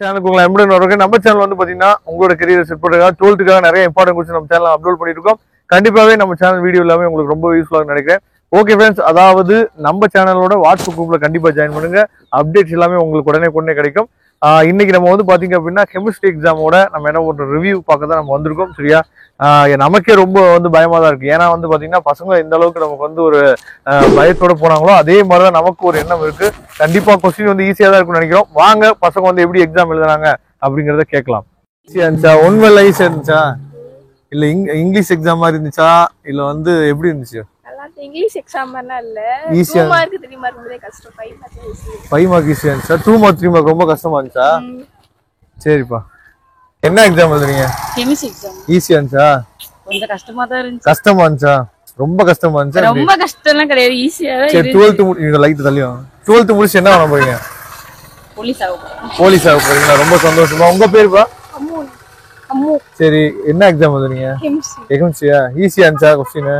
சேனலுக்கு உங்களை எம்புடன் வருவாங்க. நம்ம சேனல் வந்து பாத்தீங்கன்னா உங்களோட கெரியர் செட் பண்றதுக்காக 12th நிறைய இம்பார்ட்டன்ட் கொஸ்டின் நம்ம சேனல்ல அப்லோட் பண்ணிட்டு இருக்கோம். கண்டிப்பாவே நம்ம சேனல் வீடியோ எல்லாமே உங்களுக்கு ரொம்ப யூஸ்ஃபுல்லா நினைக்கிறேன். ஓகே ஃப்ரெண்ட்ஸ், அதாவது நம்ம சேனலோட வாட்ஸ்அப் குரூப்ல கண்டிப்பா ஜாயின் பண்ணுங்க. அப்டேட்ஸ் எல்லாமே உங்களுக்கு உடனே கிடைக்கும். இன்னைக்கு நம்ம வந்து பாத்தீங்க அப்படின்னா கெமிஸ்ட்ரி எக்ஸாமோட நம்ம என்ன ஒரு ரிவ்யூ பார்க்க தான் நம்ம வந்திருக்கோம். சரியா, நமக்கே ரொம்ப வந்து பயமா தான் இருக்கு. ஏன்னா வந்து பாத்தீங்கன்னா பசங்க எந்த அளவுக்கு நமக்கு வந்து ஒரு பயத்தோட போனாங்களோ அதே மாதிரிதான் நமக்கு ஒரு எண்ணம் இருக்கு. கண்டிப்பா கொஸ்டின் வந்து ஈஸியா தான் இருக்கும்னு நினைக்கிறோம். வாங்க பசங்க வந்து எப்படி எக்ஸாம் எழுதுறாங்க அப்படிங்கறத கேட்கலாம். ஈஸியா இருந்துச்சா? ஒன்வேல ஈஸியா இருந்துச்சா இல்ல இங்கிலீஷ் எக்ஸாம் மாதிரி இருந்துச்சா இல்ல வந்து எப்படி இருந்துச்சு? இங்கிலீஷ் எக்ஸாம் மாதிரிலாம் இல்ல. ஈஸியா 2 மார்க் 3 மார்க் முதே கஷ்டம். 5 மார்க் ஈஸி. 5 மார்க் ஈஸியா இருந்துச்சா? 2 மார்க் 3 மார்க் ரொம்ப கஷ்டமா இருந்துச்சா? சரிப்பா. என்ன எக்ஸாம் எழுதுறீங்க? Chemistry exam. ஈஸியா இருந்துச்சா? கொஞ்சம் கஷ்டமா தான் இருந்துச்சு. கஷ்டமா இருந்துச்சா? ரொம்ப கஷ்டமா இருந்துச்சா? ரொம்ப கஷ்டம்லாம் கிடையாது, ஈஸியா தான் சரி, 12th லைட் தள்ளியும் 12th முடிச்சு என்ன பண்ண போறீங்க? போலீஸ் ஆக போறேன். போலீஸ் ஆக போறீங்களா? ரொம்ப சந்தோஷமா. உங்க பேருப்பா? அம்மு. சரி, என்ன எக்ஸாம் எழுதுறீங்க? கெமிஸ்ட்ரி. கெமிஸ்ட்ரியா? ஈஸியா இருந்துச்சா கொஸ்டின்?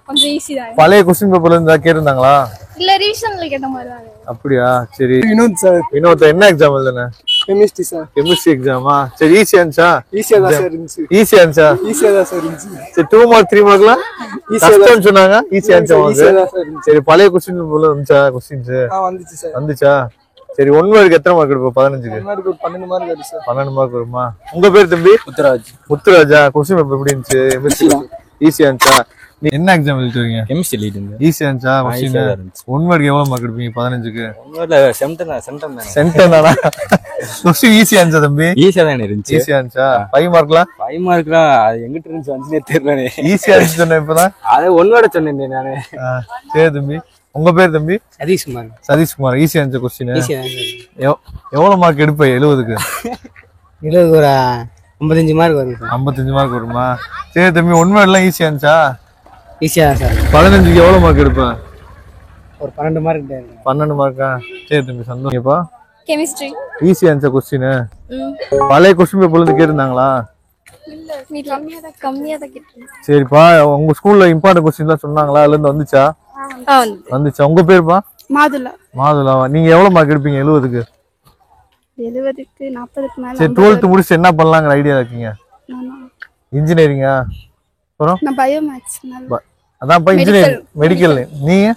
கொஞ்சம் ஈஸி தான். பழைய கொஸ்டின் பேப்பர்ல இருந்தா கேட்டிருந்தாங்களா? இல்ல ரிவிஷன்ல கேட்ட மாதிரி தான். அப்படியா? சரி. வினோத் சார். வினோத், என்ன எக்ஸாம் எழுதுன? Chemistry sir. கெமிஸ்ட்ரி எக்ஸாமா? சரி, ஈஸியா இருந்துச்சா? ஈஸியா தான் சார் இருந்துச்சு. ஈஸியா இருந்துச்சா? ஈஸியா தான் சார் இருந்துச்சு. சரி, 2 மார்க் 3 மார்க்லாம் கஷ்டம்னு சொன்னாங்க. ஈஸியா ஈஸியா தான் இருந்துச்சா? சார் இருந்துச்சு. சரி, பழைய கொஸ்டின் பேப்பர்ல இருந்துச்சா கொஸ்டின்ஸ்? வந்துச்சு சார். வந்துச்சா? சரி, 1 மார்க் எத்தனை மார்க் எடுப்போம்? 15க்கு 12 மார்க் வருது சார். 12 மார்க் வருமா? உங்க பேர் தம்பி? முத்துராஜ். முத்துராஜா. கொஸ்டின் பேப்பர் எப்படி இருந்துச்சு? ஈஸியா இருந்துச்சா? நீ என்ன எக்ஸாம் எழுதிட்டு வரீங்க? கெமிஸ்ட்ரி எழுதிட்டு ஈஸியா இருந்துச்சா? கொஸ்டின் 1 மார்க் எவ்வளவு மார்க் எடுப்பீங்க 15க்கு? சென்டம் தானா? கொஸ்டின் ஈஸியா இருந்துச்சா தம்பி? ஈஸியா தான் இருந்துச்சு. ஈஸியா இருந்துச்சா? 5 மார்க்லாம் 5 மார்க்லாம் அது எங்கிட்ட இருந்துச்சு வந்துனே தெரியல. ஈஸியா இருந்துச்சு சொன்னேன் இப்பதான். அது ஒன்னோட சொன்னேன் நானு. சரி தம்பி, உங்க பேர் தம்பி? சதீஷ்குமார். சதீஷ்குமார். ஈஸியா இருந்துச்சு கொஸ்டின்? ஈஸியா தான் சார். எவ்வளவு மார்க் எடுப்ப 70க்கு? 70 ஒரு 55 மார்க் வரும் சார். 55 மார்க் வருமா? சரி தம்பி, 1 மார்க்லாம் ஈஸியா இருந்துச்சா? ஈஸியா தான் சார். 15க்கு எவ்வளவு மார்க் எடுப்பேன்? ஒரு 12 மார்க். 12 மார்க்கா? சரி தம்பி, சந்தோஷம்ப்பா. கெமிஸ்ட்ரி ஈஸியா இருந்துச்சா கொஸ்டின்? பழைய கொஸ்டின் பேப்பர்ல இருந்து கேட்டிருந்தாங்களா? இல்ல, நீ கம்மியா தான் கேட்டீங்க. சரிப்பா, உங்க ஸ்கூல்ல இம்பார்ட்டன்ட் கொஸ்டின் எல்லாம் சொன்னாங்களா? அதுல இருந்து வந்துச்சா? வந்துச்சா? உங்க பேருப்பா? மாதுளா. மாதுளாவா? நீங்க எவ்வளவு மார்க் எடுப்பீங்க 70க்கு? 70க்கு 40க்கு மேல. சரி, 12th முடிச்சு என்ன பண்ணலாங்கிற ஐடியா இருக்கீங்க? இன்ஜினியரிங்கா? அப்புறம் நான் பயோ மேத்ஸ். அதான்ப்பா இன்ஜினியரிங். மெடிக்கல். நீங்க?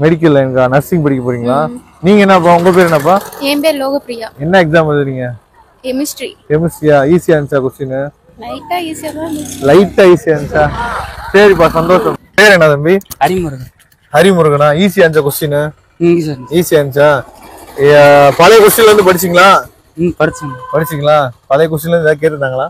மெடிக்கல் லைன்கா? நர்சிங் படிக்க போறீங்களா? நீங்க என்னப்பா? உங்க பேர் என்னப்பா? என் பேர் லோகப்பிரியா. என்ன எக்ஸாம் எழுதுறீங்க? கெமிஸ்ட்ரி. கெமிஸ்ட்ரியா? ஈஸியா இருந்துச்சா கொஸ்டின்? லைட்டா ஈஸியா தான் இருந்துச்சு. லைட்டா ஈஸியா இருந்துச்சா? சரிப்பா, சந்தோஷம். பேர் என்ன தம்பி? ஹரிமுருகன். ஹரிமுருகனா? ஈஸியா இருந்துச்சா கொஸ்டின்? சார். ஈஸியா இருந்துச்சா? பழைய கொஸ்டின்ல இருந்து படிச்சீங்களா? படிச்சீங்களா? பழைய கொஸ்டின்ல இருந்து ஏதாவது கேட்டிருந்தாங்களா?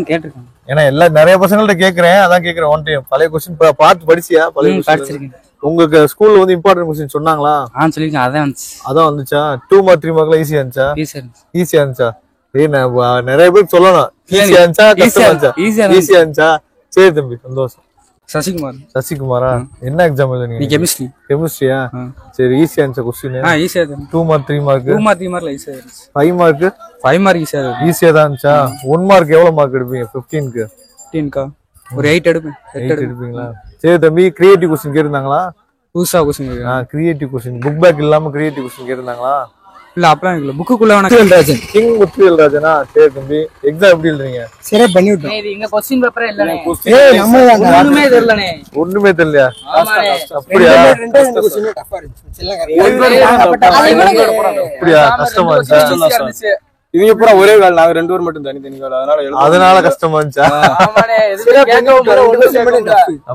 கேட்டிருக்கேன். ஏன்னா நிறைய பசங்கள்ட்ட கேக்குறேன், அதான் கேக்குறேன். ஒன் டைம் பழைய கொஸ்டின் பார்த்து படிச்சியா? பழைய படிச்சிருக்கேன். உங்களுக்கு ஸ்கூல்ல வந்து இம்பார்ட்டன்ட் கொஸ்டின் சொன்னாங்களா? சொல்லிருக்கேன். அதான் வந்துச்சா? 2 மார்க் 3 மார்க்லாம் ஈஸியா இருந்துச்சா? ஈஸியா இருந்துச்சா? நிறைய பேர் சொல்லணும். ஈஸியா இருந்துச்சா கஷ்டமா இருந்துச்சா? ஈஸியா இருந்துச்சா? சரி தம்பி, சந்தோஷம். சசிகுமார். சசிகுமாரா? என்ன எக்ஸாம் எழுதுறீங்க? கெமிஸ்ட்ரி. கெமிஸ்ட்ரியா? சரி, ஈஸியா இருந்துச்சா கொஸ்டின்? ஈஸியா தான். 2 மார்க் 3 மார்க்? 2 மார்க் 3 மார்க்ல ஈஸியா இருந்துச்சு. 5 மார்க்? 5 மார்க் ஈஸியா தான். ஈஸியா தான் இருந்துச்சா? 1 மார்க் எவ்வளவு மார்க் எடுப்பீங்க 15க்கு? 15க்கா ஒரு 8 எடுப்பேன். 8 எடுப்பீங்களா? சரி தம்பி, கிரியேட்டிவ் கொஸ்டின் கேட்டிருந்தாங்களா? புதுசா question creative question book back இல்லாம கிரியேட்டிவ் கொஸ்டின் கேட்டிருந்தாங்களா? இல்ல, அப்பலாம் இல்ல. புக்குக்குள்ள வேணா. கிங் முத்துவேல்ராஜனா? சரி தம்பி, எக்ஸாம் எப்படி எழுதுறீங்க? சரி, பண்ணி விட்டோம். இங்க क्वेश्चन பேப்பரே இல்லனே. ஒண்ணுமே தெரியலனே. ஒண்ணுமே தெரியலையா? அப்படியா? அப்படியா? கஷ்டமா இருந்துச்சு. இவங்க பூரா ஒரே கால், நாங்க 2 பேர் மட்டும் தனி கால். அதனால கஷ்டமா இருந்துச்சா?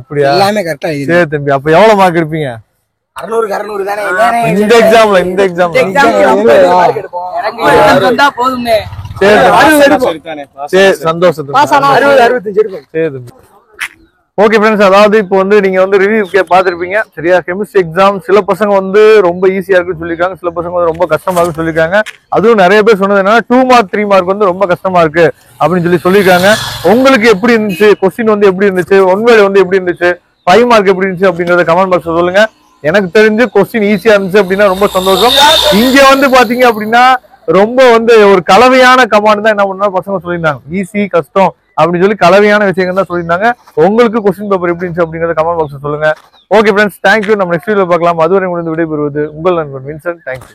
அப்படியா? எல்லாமே கரெக்டா. சரி தம்பி, அப்ப எவ்வளவு மார்க் எடுப்பீங்க? 600 தானே. இந்த எக்ஸாம்ல போதுமே. சரி, சந்தோஷம். சரி தம்பி. ஓகே ஃப்ரெண்ட்ஸ், அதாவது இப்போ வந்து நீங்க வந்து ரிவ்யூ பார்த்துருப்பீங்க. சரியா, கெமிஸ்ட்ரி எக்ஸாம் சில பசங்க வந்து ரொம்ப ஈஸியா இருக்குன்னு சொல்லியிருக்காங்க, சில பசங்க வந்து ரொம்ப கஷ்டமா இருக்குன்னு சொல்லியிருக்காங்க. அதுவும் நிறைய பேர் சொன்னது என்னன்னா 2 மார்க் 3 மார்க் வந்து ரொம்ப கஷ்டமா இருக்கு அப்படின்னு சொல்லியிருக்காங்க. உங்களுக்கு எப்படி இருந்துச்சு கொஸ்டின்? வந்து எப்படி இருந்துச்சு? ஒன்வேல வந்து எப்படி இருந்துச்சு? 5 மார்க் எப்படி இருந்துச்சு அப்படிங்கறத கமெண்ட் பாக்ஸ்ல சொல்லுங்க. எனக்கு தெரிஞ்சு கொஸ்டின் ஈஸியா இருந்துச்சு அப்படின்னா ரொம்ப சந்தோஷம். இங்க வந்து பாத்தீங்க அப்படின்னா ரொம்ப வந்து ஒரு கலவையான கமாண்ட் தான் என்ன பண்ணா பசங்க சொல்லியிருந்தாங்க. ஈஸி கஷ்டம் அப்படின்னு சொல்லி கலவையான விஷயங்கள் தான் சொல்லியிருந்தாங்க. உங்களுக்கு கொஸ்டின் பேப்பர் எப்படி இருந்துச்சு அப்படிங்கறத கமெண்ட் பாக்ஸ்ல சொல்லுங்க. Okay friends, thank you. நம்ம நெக்ஸ்ட் வீடியோல பார்க்கலாம். அதுவரை உங்களுக்கு விடைபெறுவது உங்கள் நண்பன் வின்சென்ட். தேங்க்யூ.